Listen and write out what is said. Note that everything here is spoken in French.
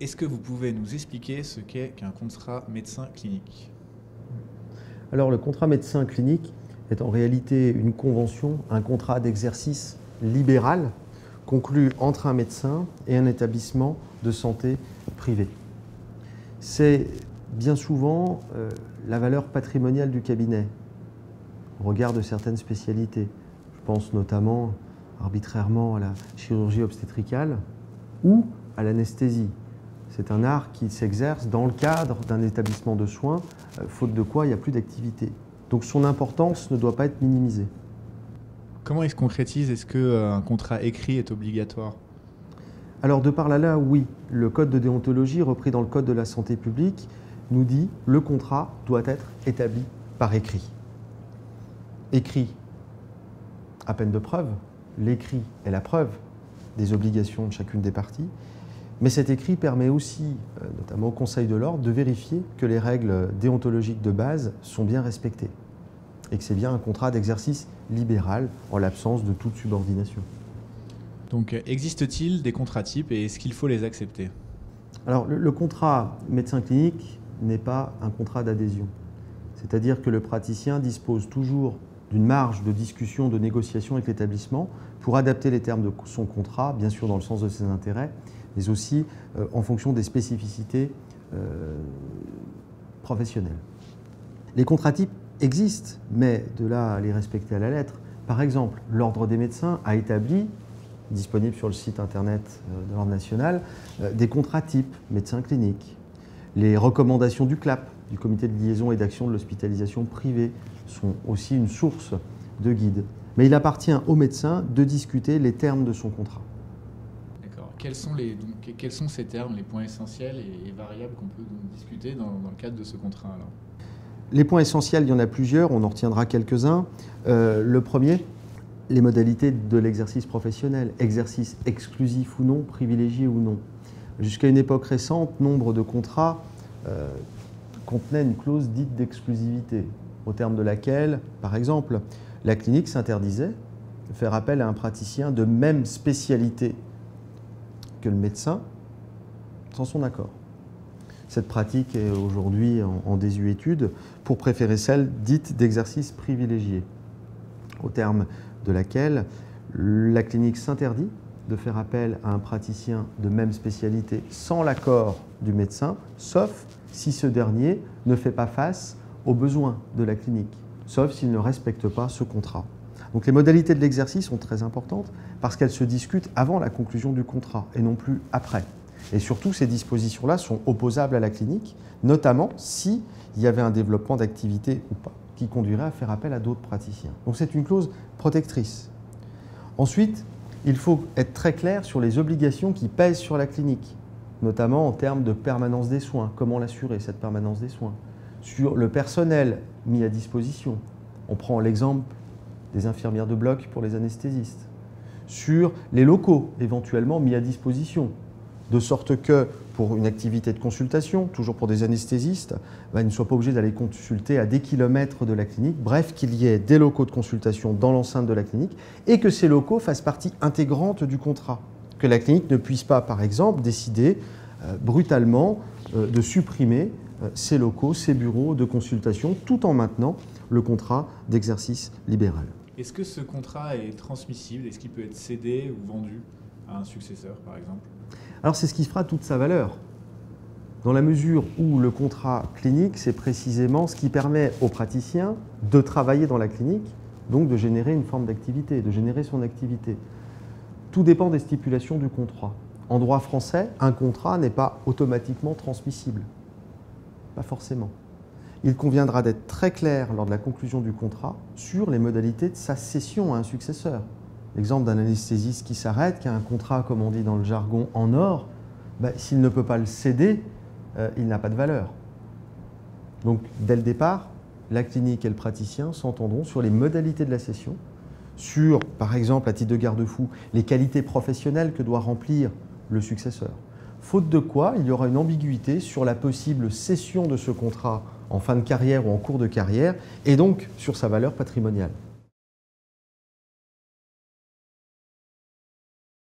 est-ce que vous pouvez nous expliquer ce qu'est qu'un contrat médecin clinique? Alors le contrat médecin clinique est en réalité une convention, un contrat d'exercice libéral conclu entre un médecin et un établissement de santé privé. C'est bien souvent la valeur patrimoniale du cabinet au regard de certaines spécialités. Je pense notamment arbitrairement à la chirurgie obstétricale ou à l'anesthésie. C'est un art qui s'exerce dans le cadre d'un établissement de soins, faute de quoi il n'y a plus d'activité. Donc son importance ne doit pas être minimisée. Comment il se concrétise? Est-ce qu'un contrat écrit est obligatoire? Alors de par là, oui, le code de déontologie repris dans le code de la santé publique nous dit que le contrat doit être établi par écrit. Écrit à peine de preuve, l'écrit est la preuve des obligations de chacune des parties, mais cet écrit permet aussi, notamment au Conseil de l'Ordre, de vérifier que les règles déontologiques de base sont bien respectées et que c'est bien un contrat d'exercice libéral en l'absence de toute subordination. Donc, existe-t-il des contrats types et est-ce qu'il faut les accepter? Alors, le contrat médecin clinique n'est pas un contrat d'adhésion. C'est-à-dire que le praticien dispose toujours d'une marge de discussion, de négociation avec l'établissement pour adapter les termes de son contrat, bien sûr dans le sens de ses intérêts, mais aussi en fonction des spécificités professionnelles. Les contrats types existent, mais de là à les respecter à la lettre. Par exemple, l'Ordre des médecins a établi, disponible sur le site internet de l'Ordre national, des contrats types médecins cliniques. Les recommandations du CLAP, du Comité de liaison et d'action de l'hospitalisation privée, sont aussi une source de guide. Mais il appartient au médecin de discuter les termes de son contrat. D'accord. Quels sont ces termes, les points essentiels et variables qu'on peut donc discuter dans le cadre de ce contrat alors? Les points essentiels, il y en a plusieurs, on en retiendra quelques-uns. Le premier, les modalités de l'exercice professionnel, exercice exclusif ou non, privilégié ou non. Jusqu'à une époque récente, nombre de contrats contenaient une clause dite d'exclusivité, au terme de laquelle, par exemple, la clinique s'interdisait de faire appel à un praticien de même spécialité que le médecin sans son accord. Cette pratique est aujourd'hui en désuétude pour préférer celle dite d'exercice privilégié, au terme de laquelle la clinique s'interdit de faire appel à un praticien de même spécialité sans l'accord du médecin, sauf si ce dernier ne fait pas face aux besoins de la clinique, sauf s'il ne respecte pas ce contrat. Donc les modalités de l'exercice sont très importantes parce qu'elles se discutent avant la conclusion du contrat et non plus après. Et surtout, ces dispositions-là sont opposables à la clinique, notamment s'il y avait un développement d'activité ou pas, qui conduirait à faire appel à d'autres praticiens. Donc c'est une clause protectrice. Ensuite, il faut être très clair sur les obligations qui pèsent sur la clinique, notamment en termes de permanence des soins, comment l'assurer, cette permanence des soins, sur le personnel mis à disposition. On prend l'exemple des infirmières de bloc pour les anesthésistes, sur les locaux éventuellement mis à disposition, de sorte que pour une activité de consultation, toujours pour des anesthésistes, ils ne soient pas obligés d'aller consulter à des kilomètres de la clinique, bref, qu'il y ait des locaux de consultation dans l'enceinte de la clinique et que ces locaux fassent partie intégrante du contrat. Que la clinique ne puisse pas, par exemple, décider brutalement de supprimer ces locaux, ces bureaux de consultation, tout en maintenant le contrat d'exercice libéral. Est-ce que ce contrat est transmissible? Est-ce qu'il peut être cédé ou vendu à un successeur, par exemple? Alors c'est ce qui fera toute sa valeur, dans la mesure où le contrat clinique, c'est précisément ce qui permet au praticien de travailler dans la clinique, donc de générer une forme d'activité, de générer son activité. Tout dépend des stipulations du contrat. En droit français, un contrat n'est pas automatiquement transmissible. Pas forcément. Il conviendra d'être très clair lors de la conclusion du contrat sur les modalités de sa cession à un successeur. L'exemple d'un anesthésiste qui s'arrête, qui a un contrat, comme on dit dans le jargon, en or, s'il ne peut pas le céder, il n'a pas de valeur. Donc, dès le départ, la clinique et le praticien s'entendront sur les modalités de la cession, sur, par exemple, à titre de garde-fou, les qualités professionnelles que doit remplir le successeur. Faute de quoi, il y aura une ambiguïté sur la possible cession de ce contrat en fin de carrière ou en cours de carrière, et donc sur sa valeur patrimoniale.